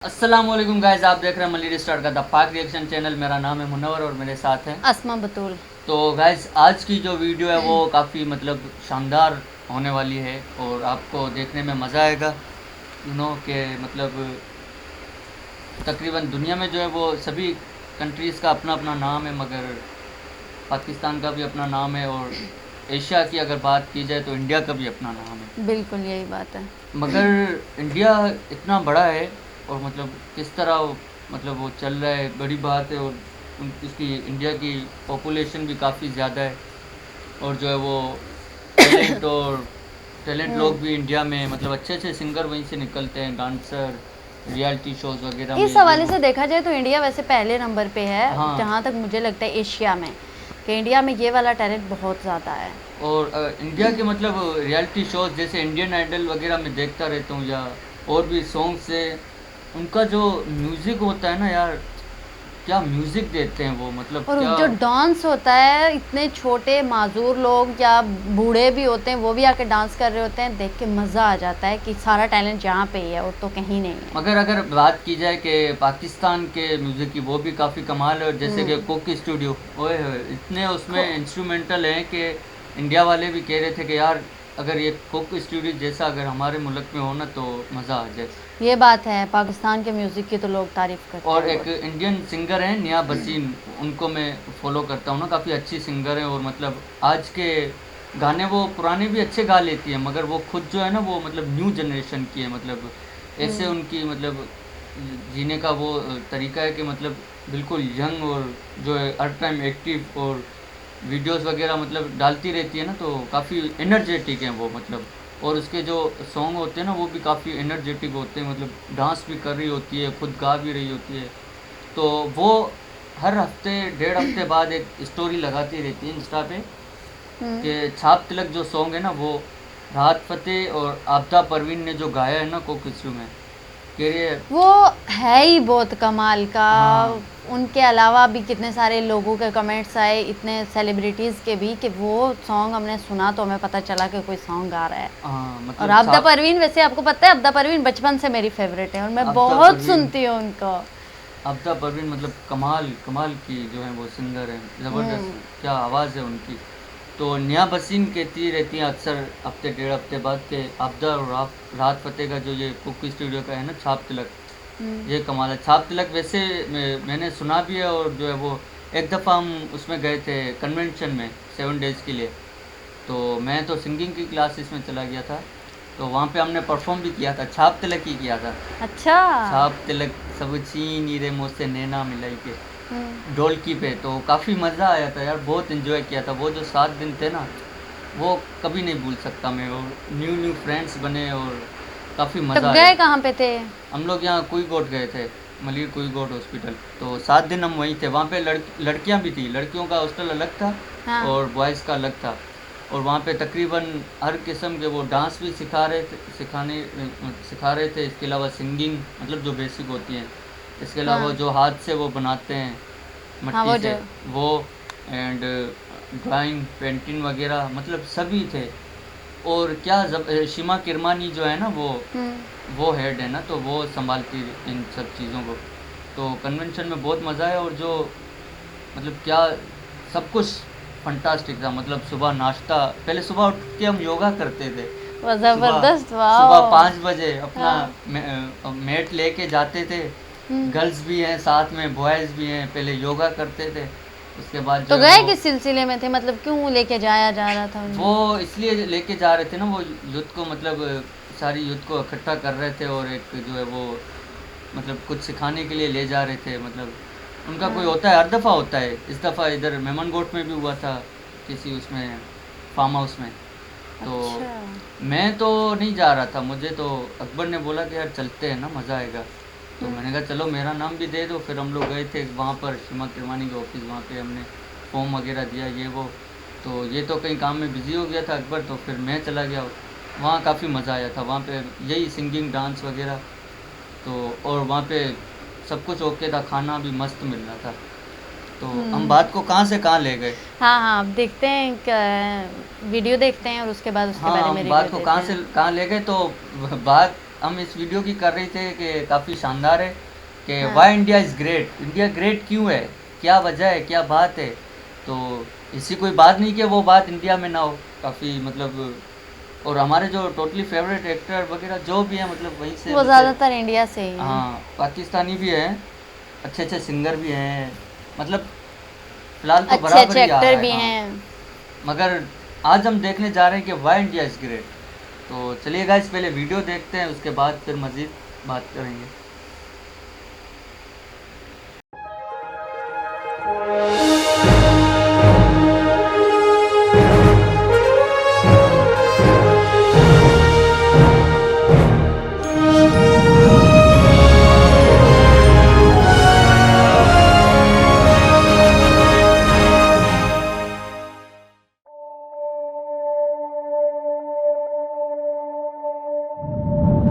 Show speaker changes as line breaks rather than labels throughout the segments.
अस्सलामुअलैकुम गाइस, आप देख रहे हैं मलिर स्टार का द पाक रिएक्शन चैनल। मेरा नाम है मुनव्वर और मेरे साथ हैं
अस्मा बतूल।
तो गाइस, आज की जो वीडियो है वो काफ़ी शानदार होने वाली है और आपको देखने में मज़ा आएगा। कि तकरीबन दुनिया में जो है वो सभी कंट्रीज़ का अपना अपना नाम है, मगर पाकिस्तान का भी अपना नाम है और एशिया की अगर बात की जाए तो इंडिया का भी अपना नाम है।
बिल्कुल यही बात है।
मगर इंडिया इतना बड़ा है और किस तरह वो चल रहा है, बड़ी बात है। और इसकी इंडिया की पॉपुलेशन भी काफ़ी ज़्यादा है और जो है वो टैलेंट और टैलेंट लोग भी इंडिया में अच्छे अच्छे सिंगर वहीं से निकलते हैं, डांसर, रियलिटी शोज़ वगैरह में
इस
ये
हवाले
वो।
से देखा जाए तो इंडिया वैसे पहले नंबर पे है,
हाँ।
जहाँ तक मुझे लगता है एशिया में, कि इंडिया में ये वाला टैलेंट बहुत ज़्यादा है।
और इंडिया के रियलिटी शोज़ जैसे इंडियन आइडल वगैरह में देखता रहता हूँ, या और भी सॉन्ग से उनका जो म्यूज़िक होता है ना यार, क्या म्यूज़िक देते हैं वो,
और
क्या।
जो डांस होता है, इतने छोटे माजूर लोग या बूढ़े भी होते हैं, वो भी आके डांस कर रहे होते हैं, देख के मज़ा आ जाता है कि सारा टैलेंट यहाँ पे ही है और तो कहीं नहीं है।
मगर अगर बात की जाए कि पाकिस्तान के म्यूज़िक की, वो भी काफ़ी कमाल है। और जैसे कि कोक स्टूडियो, ओए होए, इतने उसमें इंस्ट्रूमेंटल हैं कि इंडिया वाले भी कह रहे थे कि यार अगर ये कोक स्टूडियो जैसा अगर हमारे मुल्क में हो ना तो मज़ा आ जाए।
ये बात है, पाकिस्तान के म्यूज़िक की तो लोग तारीफ़ करते
और
हैं
एक
बहुत।
इंडियन सिंगर हैं निया बसीन, उनको मैं फॉलो करता हूँ ना, काफ़ी अच्छी सिंगर हैं। और आज के गाने वो पुराने भी अच्छे गा लेती है, मगर वो खुद जो है ना वो न्यू जनरेशन की है। ऐसे उनकी जीने का वो तरीका है कि बिल्कुल यंग, और जो है हर टाइम एक्टिव, और वीडियोस वगैरह डालती रहती है ना, तो काफ़ी एनर्जेटिक हैं वो। और उसके जो सॉन्ग होते हैं ना वो भी काफ़ी एनर्जेटिक होते हैं, डांस भी कर रही होती है, खुद गा भी रही होती है। तो वो हर हफ्ते डेढ़ हफ्ते बाद एक स्टोरी लगाती रहती है इंस्टा पे कि छाप तिलक जो सॉन्ग है ना वो राहत फ़तेह और आपदा परवीन ने जो गाया है ना कोक स्टू में, कह रही है।
वो है ही बहुत कमाल का।
हाँ।
उनके अलावा भी कितने सारे लोगों के कमेंट्स आए, इतने सेलिब्रिटीज़ के भी, कि वो सॉन्ग हमने सुना तो हमें पता चला कि कोई सॉन्ग गा रहा है।
हाँ,
और आबदा
छाप
परवीन, वैसे आपको पता है आबदा परवीन बचपन से मेरी फेवरेट है और मैं
आपदा
बहुत
परवीन
सुनती हूँ उनको।
आपदा परवीन कमाल कमाल की जो है वो सिंगर हैं, ज़बरदस्त क्या आवाज़ है उनकी। तो निया बसीन कहती रहती हैं अक्सर हफ्ते डेढ़ हफ्ते बाद के आपदा और राहत फ़तेह का जो ये कुक स्टूडियो का है ना छाप तिलक, ये कमाल है। छाप तिलक वैसे मैंने सुना भी है, और जो है वो एक दफ़ा हम उसमें गए थे कन्वेंशन में 7 डेज़ के लिए। तो मैं तो सिंगिंग की क्लासेस में चला गया था, तो वहाँ पे हमने परफॉर्म भी किया था, छाप तिलक ही किया था।
अच्छा।
छाप तिलक सब छीनी रे मुझसे नैना मिलाई के ढोलकी पे, तो काफ़ी मज़ा आया था यार, बहुत इन्जॉय किया था। वो जो 7 दिन थे ना वो कभी नहीं भूल सकता मैं। और न्यू न्यू फ्रेंड्स बने और काफ़ी मज़ा
तब
आया।
गए कहाँ पे थे?
हम लोग यहाँ कुईकोट गए थे, मलिर कुईकोट हॉस्पिटल। तो 7 दिन हम वहीं थे। वहाँ पे लड़कियाँ भी थी, लड़कियों का हॉस्टल अलग था
हाँ।
और बॉयज़ का अलग था। और वहाँ पे तकरीबन हर किस्म के वो डांस भी सिखा रहे थे। इसके अलावा सिंगिंग जो बेसिक होती हैं, इसके अलावा
हाँ।
जो हाथ से वो बनाते हैं
हाँ,
मट्टी
वो
से
जो
वो, एंड ड्राइंग पेंटिंग वगैरह सभी थे। और क्या शिमा किरमानी जो है ना वो हेड है ना, तो वो संभालती इन सब चीज़ों को। तो कन्वेंशन में बहुत मज़ा है। और जो क्या सब कुछ फंटास्टिक था। सुबह नाश्ता, पहले सुबह उठ के हम योगा करते थे।
वो
सुबह
जबरदस्त,
सुबह
वाओ।
5 बजे अपना
हाँ।
मेट लेके जाते थे। गर्ल्स भी हैं साथ में, बॉयज़ भी हैं, पहले योगा करते थे। उसके बाद जो
तो
है
गए
वो
किस सिलसिले में थे, मतलब क्यों लेके जाया जा रहा था
वो
उन्हें?
इसलिए लेके जा रहे थे ना, वो यूथ को सारी यूथ को इकट्ठा कर रहे थे, और एक जो है वो कुछ सिखाने के लिए ले जा रहे थे। उनका कोई होता है, हर दफ़ा होता है। इस दफ़ा इधर मेमनगोट में भी हुआ था, किसी उसमें फार्म हाउस में। तो
अच्छा।
मैं तो नहीं जा रहा था, मुझे तो अकबर ने बोला कि यार चलते हैं ना, मज़ा आएगा। तो मैंने कहा चलो मेरा नाम भी दे दो। फिर हम लोग गए थे वहाँ पर शिमा किरमानी के ऑफिस, वहाँ पे हमने फॉर्म वगैरह दिया ये वो। तो ये तो कहीं काम में बिज़ी हो गया था अकबर, तो फिर मैं चला गया वहाँ। काफ़ी मज़ा आया था वहाँ पे, यही सिंगिंग डांस वगैरह। तो और वहाँ पे सब कुछ ओके था, खाना भी मस्त मिल रहा था। तो हम बात को कहाँ से कहाँ ले गए।
हाँ हाँ, अब देखते हैं, वीडियो देखते हैं और उसके बाद उसके
हाँ,
बारे में
हम
रिव्यू
बात को
देते
कहाँ से
हैं।
कहाँ ले गए। तो बात हम इस वीडियो की कर रहे थे कि काफ़ी शानदार है कि
हाँ।
Why India is great, India great क्यों है, क्या वजह है, क्या बात है। तो ऐसी कोई बात नहीं कि वो बात इंडिया में ना हो, काफ़ी मतलब। और हमारे जो टोटली फेवरेट एक्टर वगैरह जो भी हैं मतलब वहीं से
वो ज़्यादातर इंडिया से ही हैं।
हाँ, पाकिस्तानी भी हैं, अच्छे अच्छे सिंगर भी हैं, मतलब फिलहाल तो
अच्छे
बराबर
अच्छे
ही आ रहा
एक्टर
है।
भी
हाँ,
हैं।
मगर आज हम देखने जा रहे हैं कि वाई इंडिया इज़ ग्रेट। तो चलिए गाइस, पहले वीडियो देखते हैं, उसके बाद फिर मज़ीद बात करेंगे।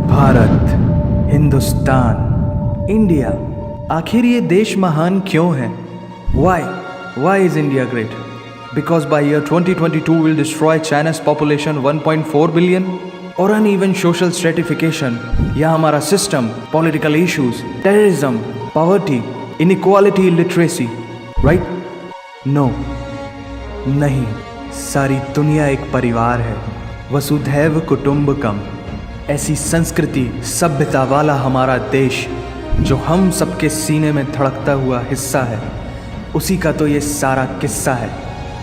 भारत, हिंदुस्तान, इंडिया, आखिर ये देश महान क्यों है? Why is India great? Because by year 2022 will destroy China's population 1.4 billion? और uneven social stratification या हमारा system, political issues, terrorism, poverty, inequality, illiteracy, right? No, नहीं, सारी दुनिया एक परिवार है, वसुधैव कुटुंबकम। ऐसी संस्कृति सभ्यता वाला हमारा देश जो हम सबके सीने में धड़कता हुआ हिस्सा है, उसी का तो ये सारा किस्सा है।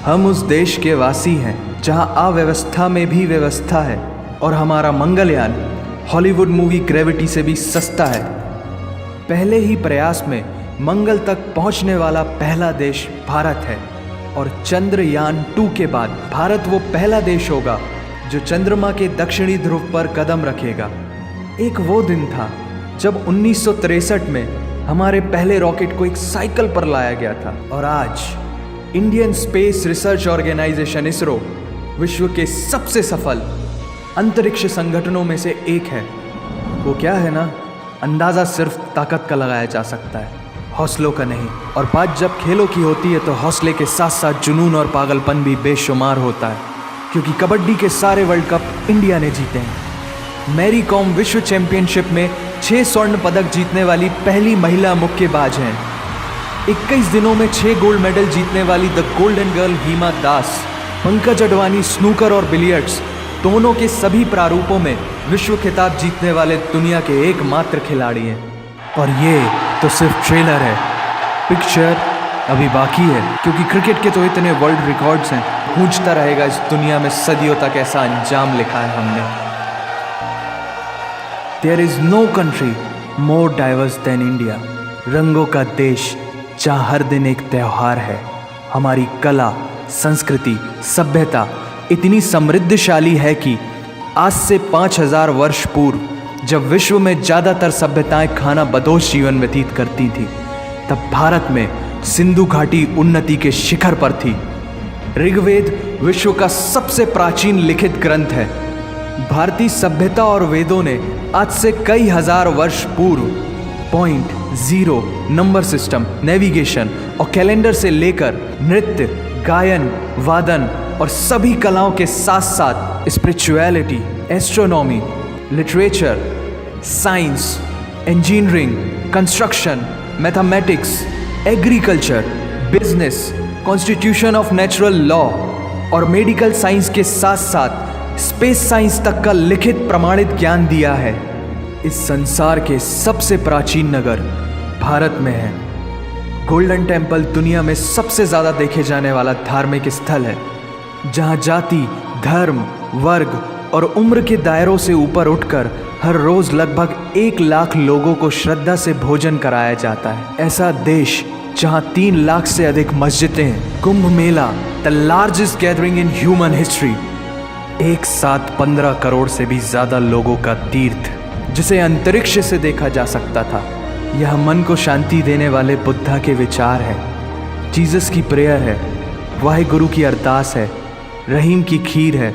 हम उस देश के वासी हैं जहां अव्यवस्था में भी व्यवस्था है, और हमारा मंगलयान हॉलीवुड मूवी ग्रेविटी से भी सस्ता है। पहले ही प्रयास में मंगल तक पहुंचने वाला पहला देश भारत है, और चंद्रयान 2 के बाद भारत वो पहला देश होगा जो चंद्रमा के दक्षिणी ध्रुव पर कदम रखेगा। एक वो दिन था जब 1963 में हमारे पहले रॉकेट को एक साइकिल पर लाया गया था, और आज Indian space research organisation ISRO विश्व के सबसे सफल अंतरिक्ष संगठनों में से एक है। वो क्या है ना, अंदाज़ा सिर्फ ताकत का लगाया जा सकता है, हौसलों का नहीं। और बात जब खेलों की होती है तो हौसले के साथ साथ जुनून और पागलपन भी बेशुमार होता है, क्योंकि कबड्डी के सारे वर्ल्ड कप इंडिया ने जीते हैं। मैरी कॉम विश्व चैंपियनशिप में 6 स्वर्ण पदक जीतने वाली पहली महिला मुक्केबाज हैं। 21 दिनों में 6 गोल्ड मेडल जीतने वाली the golden girl Hima Das. Pankaj Advani snooker और बिलियर्ड्स दोनों के सभी प्रारूपों में विश्व खिताब जीतने वाले दुनिया के एकमात्र खिलाड़ी हैं। और ये तो सिर्फ ट्रेलर है, पिक्चर अभी बाकी है, क्योंकि क्रिकेट के तो इतने वर्ल्ड रिकॉर्ड्स हैं, गूंजता रहेगा इस दुनिया में सदियों तक ऐसा अंजाम लिखा है हमने। There is no country more diverse than India, रंगों का देश जहाँ हर दिन एक त्यौहार है। हमारी कला, संस्कृति, सभ्यता इतनी समृद्धशाली है कि आज से 5000 वर्ष पूर्व जब विश्व में ज़्यादातर सभ्यताएं खाना बदोश जीवन व्यतीत करती थी, तब भारत में सिंधु घाटी उन्नति के शिखर पर थी। ऋग्वेद विश्व का सबसे प्राचीन लिखित ग्रंथ है। भारतीय सभ्यता और वेदों ने आज से कई हजार वर्ष पूर्व point, zero, number system, navigation और कैलेंडर से लेकर नृत्य, गायन, वादन और सभी कलाओं के साथ साथ spirituality, astronomy, literature, science, engineering, construction, mathematics, agriculture, business, constitution of natural law और मेडिकल साइंस के साथ साथ स्पेस साइंस तक का लिखित प्रमाणित ज्ञान दिया है। इस संसार के सबसे प्राचीन नगर भारत में है। गोल्डन टेम्पल दुनिया में सबसे ज़्यादा देखे जाने वाला धार्मिक स्थल है, जहाँ जाति, धर्म, वर्ग और उम्र के दायरों से ऊपर उठकर हर रोज लगभग 1 लाख लोगों को श्रद्धा से भोजन कराया जाता है। ऐसा देश जहां 3 लाख से अधिक मस्जिदें, Kumbh Mela, the largest gathering in human history, एक साथ 15 करोड़ से भी ज्यादा लोगों का तीर्थ, जिसे अंतरिक्ष से देखा जा सकता था। यह मन को शांति देने वाले बुद्धा के विचार है, जीसस की प्रेयर है, वाहिगुरु की अरदास है, रहीम की खीर है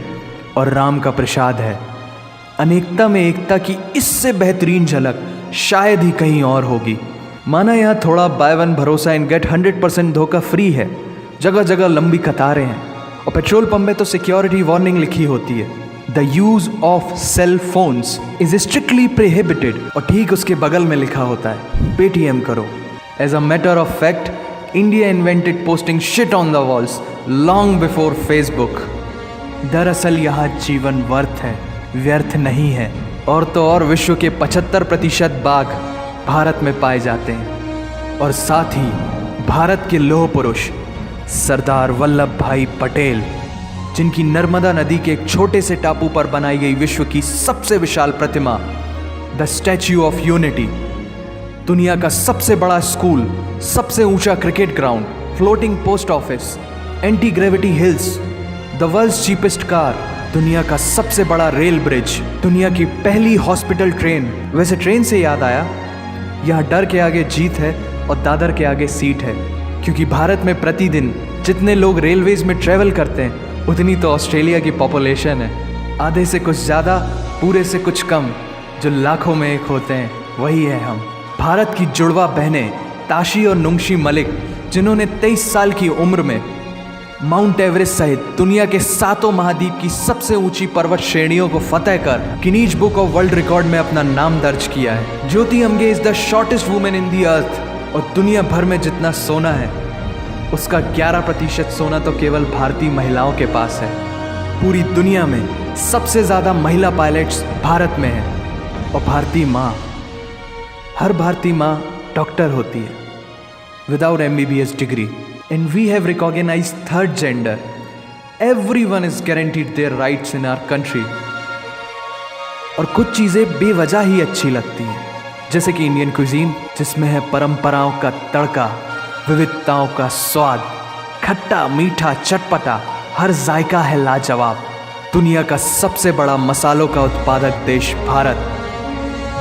और राम का प्रसाद है। अनेकता में एकता की इससे बेहतरीन झलक शायद ही कहीं और होगी। माना यहाँ थोड़ा बाय वन भरोसा इन गेट 100% धोखा फ्री है। जगह जगह लंबी कतारें हैं और पेट्रोल पंप में तो सिक्योरिटी वार्निंग लिखी होती है। The use of cell phones is strictly prohibited. और ठीक उसके बगल में लिखा होता है पेटीएम करो। As a matter of fact, India invented posting shit on the walls long before Facebook. दरअसल यहाँ जीवन वर्थ है, व्यर्थ नहीं है। और तो और विश्व के 75% बाघ भारत में पाए जाते हैं। और साथ ही भारत के लौह पुरुष सरदार वल्लभ भाई पटेल, जिनकी नर्मदा नदी के एक छोटे से टापू पर बनाई गई विश्व की सबसे विशाल प्रतिमा द स्टैच्यू ऑफ यूनिटी, दुनिया का सबसे बड़ा स्कूल, सबसे ऊंचा cricket ground, floating post office, anti gravity hills, the world's cheapest car, दुनिया का सबसे बड़ा रेल ब्रिज, दुनिया की पहली हॉस्पिटल ट्रेन। वैसे ट्रेन से याद आया, यहाँ डर के आगे जीत है और दादर के आगे सीट है, क्योंकि भारत में प्रतिदिन जितने लोग रेलवेज में ट्रैवल करते हैं उतनी तो ऑस्ट्रेलिया की पॉपुलेशन है। आधे से कुछ ज़्यादा, पूरे से कुछ कम, जो लाखों में एक होते हैं, वही है हम। भारत की जुड़वा बहनें ताशी और नुंगशी मलिक, जिन्होंने 23 साल की उम्र में माउंट एवरेस्ट सहित दुनिया के 7 महाद्वीप की सबसे ऊंची पर्वत श्रेणियों को फतेह कर Guinness Book of World Record में अपना नाम दर्ज किया है। Jyoti Amge is the shortest women in the earth. और दुनिया भर में जितना सोना है उसका 11% सोना तो केवल भारतीय महिलाओं के पास है। पूरी दुनिया में सबसे ज़्यादा महिला पायलट्स भारत में हैं। और भारतीय माँ, हर भारतीय माँ डॉक्टर होती है विदाउट MBBS डिग्री। And we have recognised third gender. Everyone is guaranteed their rights in our country. और कुछ चीज़ें बेवजह ही अच्छी लगती हैं, जैसे कि इंडियन क्विजीन, जिसमें है परंपराओं का तड़का, विविधताओं का स्वाद, खट्टा मीठा चटपटा, हर जायका है लाजवाब। दुनिया का सबसे बड़ा मसालों का उत्पादक देश भारत,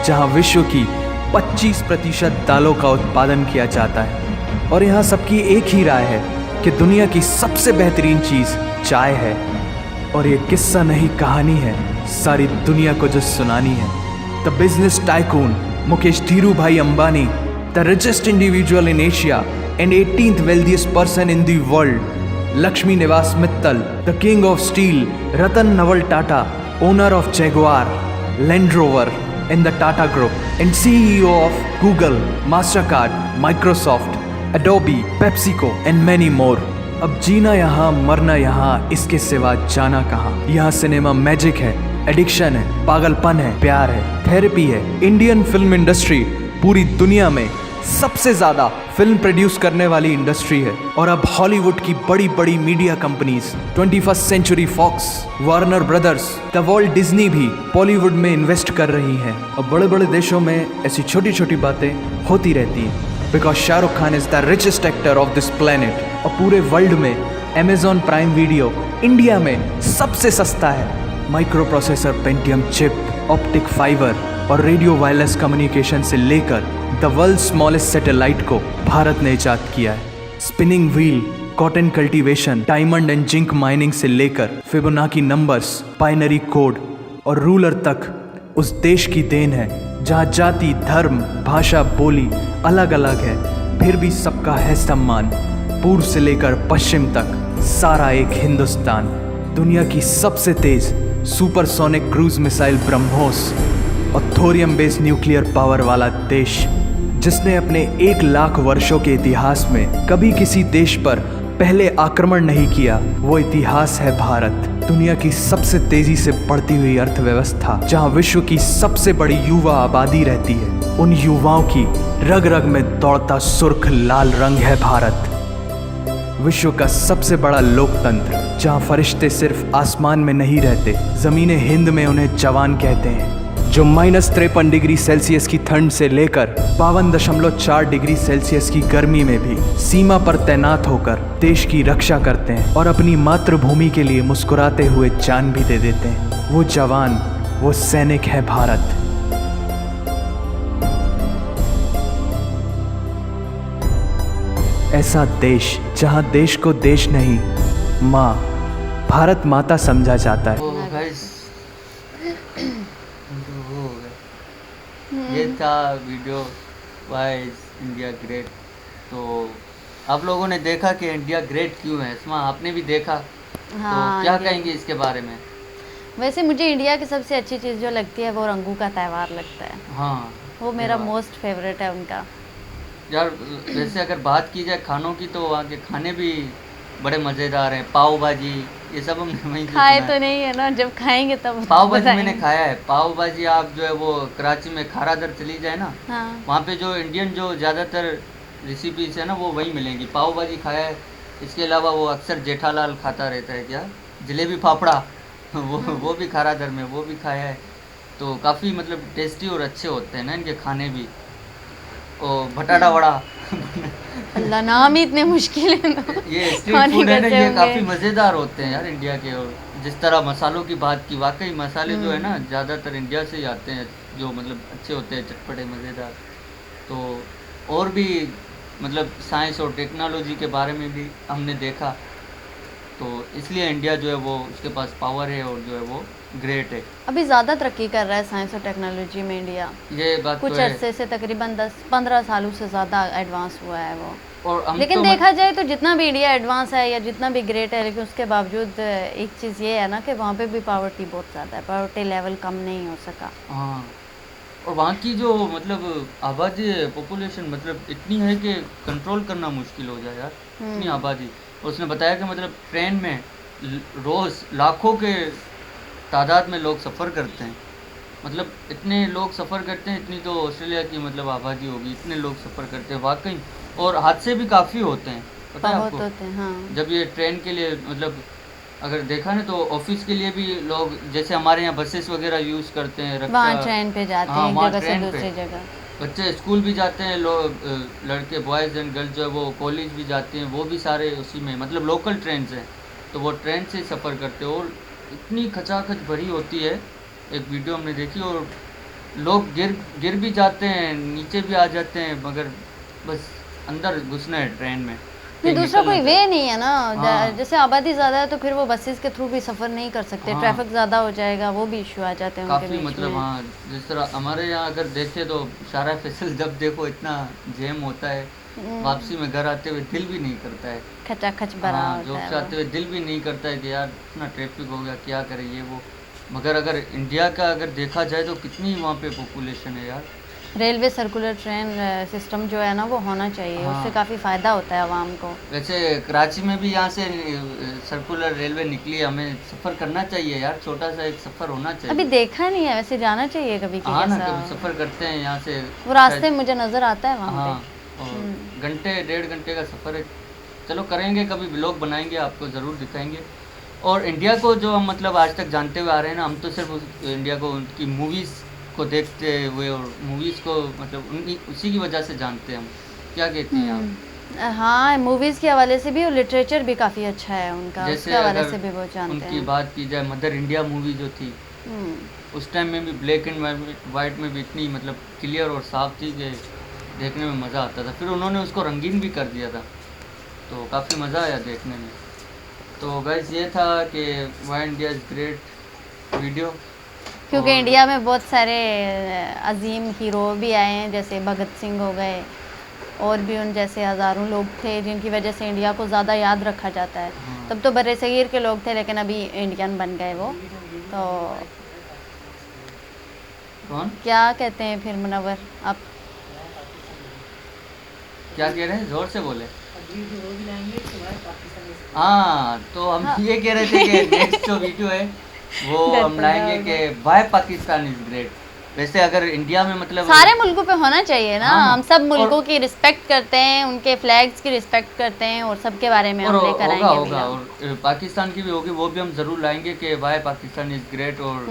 जहां विश्व की 25% दालों का उत्पादन किया जाता है। और यहाँ सबकी एक ही राय है कि दुनिया की सबसे बेहतरीन चीज़ चाय है। और ये किस्सा नहीं कहानी है, सारी दुनिया को जो सुनानी है। The business tycoon Mukesh Dhirubhai Ambani, the richest individual in Asia and 18th wealthiest person in the world, Lakshmi Nivas Mittal, the king of steel, Ratan Naval Tata, owner of Jaguar, Land Rover in the Tata Group, and CEO of Google, Mastercard, Microsoft, Adobe, PepsiCo, and many more. अब जीना यहाँ, मरना यहाँ, इसके सिवा जाना कहाँ। यहाँ cinema magic है, एडिक्शन है, पागलपन है, प्यार है, थेरेपी है। इंडियन फिल्म इंडस्ट्री पूरी दुनिया में सबसे ज़्यादा फिल्म प्रोड्यूस करने वाली इंडस्ट्री है। और अब हॉलीवुड की बड़ी बड़ी media companies, 21st century Fox, Warner Brothers, the Walt Disney भी बॉलीवुड में इन्वेस्ट कर रही हैं। और बड़े बड़े देशों में ऐसी छोटी छोटी बातें होती रहती हैं, because Shahrukh Khan is the richest actor of this planet. और पूरे वर्ल्ड में अमेजॉन प्राइम वीडियो इंडिया में सबसे सस्ता है। Micro processor, Pentium chip, optic fibre और रेडियो वायरलेस कम्युनिकेशन से लेकर द वर्ल्ड स्मॉलेस्ट सैटेलाइट को भारत ने इजाद किया है। Spinning wheel, cotton cultivation, diamond and zinc mining से लेकर फिबोनाची नंबर्स, बाइनरी कोड और रूलर तक उस देश की देन है, जहाँ जाति, धर्म, भाषा, बोली अलग अलग है, फिर भी सबका है सम्मान। पूर्व से लेकर पश्चिम तक सारा एक हिंदुस्तान। दुनिया की सबसे तेज सुपरसोनिक क्रूज मिसाइल ब्रह्मोस और थोरियम बेस्ड न्यूक्लियर पावर वाला देश, जिसने अपने 1 लाख वर्षों के इतिहास में कभी किसी देश पर पहले आक्रमण नहीं किया, वो इतिहास है भारत। दुनिया की सबसे तेजी से बढ़ती हुई अर्थव्यवस्था, जहां विश्व की सबसे बड़ी युवा आबादी रहती है, उन युवाओं की रग रग में दौड़ता सुर्ख लाल रंग है भारत। विश्व का सबसे बड़ा लोकतंत्र, जहां फरिश्ते सिर्फ आसमान में नहीं रहते, ज़मीन हिंद में उन्हें जवान कहते हैं, जो -53 डिग्री सेल्सियस की ठंड से लेकर 52.4 डिग्री सेल्सियस की गर्मी में भी सीमा पर तैनात होकर देश की रक्षा करते हैं और अपनी मातृभूमि के लिए मुस्कुराते हुए जान भी दे देते हैं। वो जवान, वो सैनिक है भारत। ऐसा देश जहां देश को देश नहीं, माँ, भारत माता समझा जाता है।
ये था video why is India great. तो आप लोगों ने देखा कि इंडिया ग्रेट क्यों है। इसमें आपने भी देखा,
हाँ,
तो क्या कहेंगे इसके बारे में?
वैसे मुझे इंडिया की सबसे अच्छी चीज़ जो लगती है वो रंगों का त्यौहार लगता है,
हाँ
वो मेरा
त्योहार।
मोस्ट फेवरेट है उनका।
यार वैसे अगर बात की जाए खानों की तो वहाँ के खाने भी बड़े मज़ेदार हैं। पाव भाजी ये सब हमने वहीं से
खाए
सुना
तो
है।
नहीं है ना, जब खाएंगे तब
पाव भाजी मैंने
बताएंगे।
खाया है। पाव भाजी आप जो है वो कराची में खारादर चली जाए ना,
हाँ।
वहाँ पे जो इंडियन जो ज़्यादातर रेसिपीज है ना वो वहीं मिलेंगी। पाव भाजी खाया है। इसके अलावा वो अक्सर जेठालाल खाता रहता है क्या, जलेबी फाफड़ा वो भी खारादर में वो भी खाया है। तो काफ़ी मतलब टेस्टी और अच्छे होते हैं ना इनके खाने भी। और भटाटा वड़ा
अल्लाह, नाम ही इतने मुश्किल है ना,
ये स्ट्रीट
खाने
फूड है ना,
कैसे
ये
होंगे।
काफ़ी मज़ेदार होते हैं यार इंडिया के। और जिस तरह मसालों की बात की, वाकई मसाले जो है ना ज़्यादातर इंडिया से ही आते हैं, जो मतलब अच्छे होते हैं, चटपटे मज़ेदार। तो और भी मतलब साइंस और टेक्नोलॉजी के बारे में भी हमने देखा, तो इसलिए इंडिया जो है वो उसके पास पावर है और जो है वो ग्रेट है।
अभी ज़्यादा तरक्की कर रहा है साइंस और टेक्नोलॉजी में इंडिया।
ये बात तो
कुछ
है।
अरसे से तकरीबन 10-15 सालों से ज़्यादा एडवांस हुआ है वो।
और हम
लेकिन
तो
देखा जाए तो जितना भी इंडिया एडवांस है या जितना भी ग्रेट है, लेकिन उसके बावजूद एक चीज़ ये है ना कि वहाँ पे भी पॉवर्टी बहुत ज़्यादा है, पॉवर्टी लेवल कम नहीं हो सका।
हाँ, और वहाँ की जो मतलब आबादी है, पॉपुलेशन मतलब इतनी है कि कंट्रोल करना मुश्किल हो जाए यार, इतनी आबादी। और उसने बताया कि मतलब ट्रेन में रोज़ लाखों के तादाद में लोग सफ़र करते हैं। मतलब इतने लोग सफ़र करते हैं, इतनी तो ऑस्ट्रेलिया की मतलब आबादी होगी, इतने लोग सफ़र करते हैं वाकई। और हादसे भी काफ़ी होते हैं, पता है
बहुत
आपको।
होते हैं, हाँ।
जब ये ट्रेन के लिए मतलब अगर देखा ना तो ऑफिस के लिए भी लोग, जैसे हमारे यहाँ बसेस वगैरह यूज़ करते हैं
वहाँ
रक्षा।
ट्रेन पे जाते
हाँ
हैं एक
वहाँ
जगह से
ट्रेन पे
दूसरी जगह।
बच्चे स्कूल भी जाते हैं, लोग लड़के बॉयज़ एंड गर्ल्स जो है वो कॉलेज भी जाते हैं, वो भी सारे उसी में मतलब लोकल ट्रेन से। तो वो ट्रेन से सफ़र करते हैं और इतनी खचाखच भरी होती है। एक वीडियो हमने देखी और लोग गिर गिर भी जाते हैं, नीचे भी आ जाते हैं, मगर बस अंदर घुसना है ट्रेन में,
नहीं,
कहीं
दूसरा
निकल ना
कोई वे
जाए।
नहीं है ना।
हाँ
जैसे आबादी ज़्यादा है तो फिर वो बसेस के थ्रू भी सफ़र नहीं कर सकते,
हाँ
ट्रैफिक ज़्यादा हो जाएगा, वो भी इशू आ जाते हैं उनके
काफ़ी
बीच
मतलब
में।
हाँ, जिस तरह हमारे यहाँ अगर देखें तो शारा फैसल जब देखो इतना जैम होता है, वापसी में घर आते हुए दिल भी नहीं करता है।
खचाखच भरा
हाँ,
होता
जॉब
है
से आते
वो।
हुए दिल भी नहीं करता है कि यार इतना ट्रैफिक हो गया, क्या करें ये वो। मगर अगर इंडिया का अगर देखा जाए तो कितनी वहाँ पे पॉपुलेशन है यार।
रेलवे सर्कुलर ट्रेन सिस्टम जो है ना वो होना चाहिए, उससे
हाँ,
काफ़ी फ़ायदा होता है आवाम को।
वैसे कराची में भी यहाँ से सर्कुलर रेलवे निकली है, हमें सफ़र करना चाहिए यार, छोटा सा एक सफ़र होना
अभी
चाहिए।
देखा नहीं है, वैसे जाना चाहिए कभी कि
हाँ ना,
कैसा।
कभी सफ़र करते हैं यहाँ से
वो रास्ते
शायद।
में मुझे नज़र आता है वहाँ
हाँ,
पे।
और घंटे 1.5 घंटे का सफ़र है। चलो करेंगे, कभी व्लॉग बनाएंगे, आपको ज़रूर दिखाएंगे। और इंडिया को जो हम मतलब आज तक जानते हुए आ रहे हैं ना, हम तो सिर्फ इंडिया को उनकी मूवीज़ को देखते हुए और मूवीज़ को मतलब उनकी उसी की वजह से जानते हैं हम। क्या कहती हैं आप?
हाँ, मूवीज़ के हवाले से भी और लिटरेचर भी काफ़ी अच्छा है उनका,
जैसे
उसके हवाले
अगर
से भी वो जानते
उनकी
हैं।
बात की जाए, मदर इंडिया मूवी जो थी,
हम्म,
उस टाइम में भी ब्लैक एंड वाइट में भी इतनी मतलब क्लियर और साफ थी कि देखने में मज़ा आता था। फिर उन्होंने उसको रंगीन भी कर दिया था, तो काफ़ी मज़ा आया देखने में। तो गाइस ये था कि why India is great video.
क्योंकि
और
इंडिया में बहुत सारे अजीम हीरो भी आए हैं, जैसे भगत सिंह हो गए, और भी उन जैसे हज़ारों लोग थे जिनकी वजह से इंडिया को ज़्यादा याद रखा जाता है।
हाँ,
तब तो बड़े सगीर के लोग थे, लेकिन अभी इंडियन बन गए वो। तो
कौन
क्या कहते हैं फिर मुनव्वर आप?
क्या कह रहे हैं, ज़ोर से बोले। हाँ, तो हम
हाँ।
ये कह रहे थे कि नेक्स्ट जो वीडियो है वो हम
डरपोक
लाएंगे
होगा।
कि वाई पाकिस्तान इज़ ग्रेट। वैसे अगर इंडिया में मतलब
सारे मुल्कों पे होना चाहिए ना,
हाँ ना,
हम सब
और
मुल्कों की रिस्पेक्ट करते हैं, उनके फ्लैग्स की रिस्पेक्ट करते हैं, और सबके बारे में
और
हम लेकर
होगा
आएंगे
होगा
वीडियो।
और पाकिस्तान की भी होगी, वो भी हम ज़रूर लाएंगे कि वाई पाकिस्तान इज़ ग्रेट। और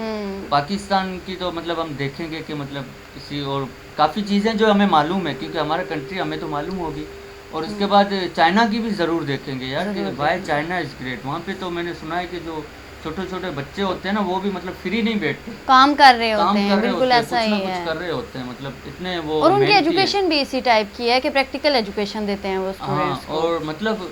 पाकिस्तान की तो मतलब हम देखेंगे कि मतलब किसी और काफ़ी चीज़ें जो हमें मालूम है, क्योंकि हमारा कंट्री हमें तो मालूम होगी। और उसके बाद चाइना की भी ज़रूर देखेंगे यार कि
ज़रूर
वाई
देखेंगे।
China is great. वहाँ पे तो मैंने सुना है कि जो छोटे छोटे बच्चे होते हैं ना, वो भी मतलब फ्री नहीं बैठते,
काम कर रहे
काम
होते हैं,
कर रहे
बिल्कुल
होते हैं,
ऐसा
कुछ ना
ही
कुछ
है।
कर रहे होते हैं, मतलब इतने वो
और उनकी
मेहनती हैं।
एजुकेशन भी इसी टाइप की है कि प्रैक्टिकल एजुकेशन देते हैं वो
हाँ,
स्टूडेंट्स को।
और मतलब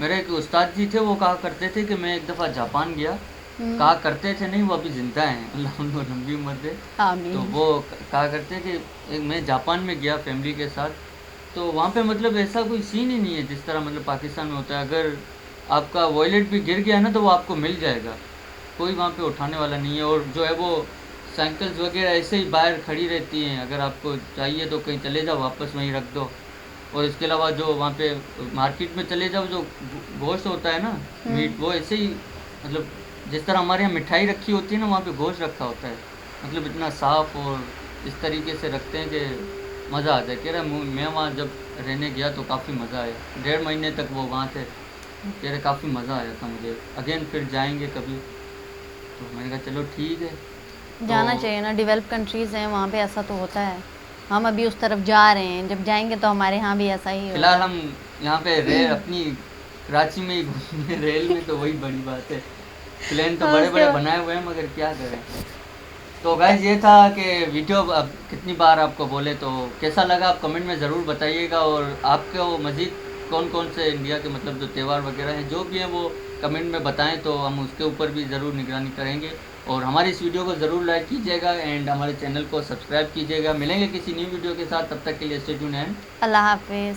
मेरे एक उस्ताद जी थे, वो कहा करते थे कि मैं एक दफ़ा जापान गया, कहा करते थे नहीं, वो अभी ज़िंदा हैं, अल्लाह उनको लंबी उम्र दे। तो
आमीन।
वो कहा करते कि मैं जापान में गया फैमिली के साथ, तो वहाँ पे मतलब ऐसा कोई सीन ही नहीं है जिस तरह मतलब पाकिस्तान में होता है। अगर आपका वॉलेट भी गिर गया ना तो वो आपको मिल जाएगा। कोई वहाँ पे उठाने वाला नहीं है। और जो है वो साइकिल्स वगैरह ऐसे ही बाहर खड़ी रहती हैं, अगर आपको चाहिए तो कहीं चले जाओ वापस वहीं रख दो। और इसके अलावा जो वहाँ पे मार्केट में चले जाओ, जो गोश्त होता है ना, मीट, वो ऐसे ही मतलब जिस तरह हमारे यहाँ मिठाई रखी होती है ना, वहाँ पे गोश्त रखा होता है। मतलब इतना साफ़ और इस तरीके से रखते हैं कि मज़ा आ जाए। कह रहा मैं वहाँ जब रहने गया तो काफ़ी मज़ा आया, 1.5 महीने तक वो वहाँ थे। कह रहे काफ़ी मज़ा आया था मुझे, अगेन फिर जाएंगे कभी। तो मैंने कहा चलो ठीक है।
जाना
तो
चाहिए ना, डेवलप कंट्रीज़ हैं वहाँ पे ऐसा तो होता है। हम अभी उस तरफ जा रहे हैं, जब जाएंगे तो हमारे यहाँ भी ऐसा ही
फिलहाल
होगा।
हम यहाँ पे रेल अपनी कराची में ही घूमेंगे रेल में, तो वही बड़ी बात है। प्लेन तो
हाँ,
बड़े
उसके
बड़े
बाद
बनाए हुए हैं, मगर क्या करें। तो गाइस ये था कि वीडियो अब कितनी बार आपको बोले, तो कैसा लगा आप कमेंट में ज़रूर बताइएगा। और आपको मज़ीद कौन कौन से इंडिया के मतलब जो त्यौहार वगैरह हैं जो भी हैं वो कमेंट में बताएं, तो हम उसके ऊपर भी ज़रूर निगरानी करेंगे। और हमारी इस वीडियो को ज़रूर लाइक कीजिएगा एंड हमारे चैनल को सब्सक्राइब कीजिएगा। मिलेंगे किसी न्यू वीडियो के साथ, तब तक के लिए स्टे ट्यून्ड एंड
अल्लाह हाफिज़।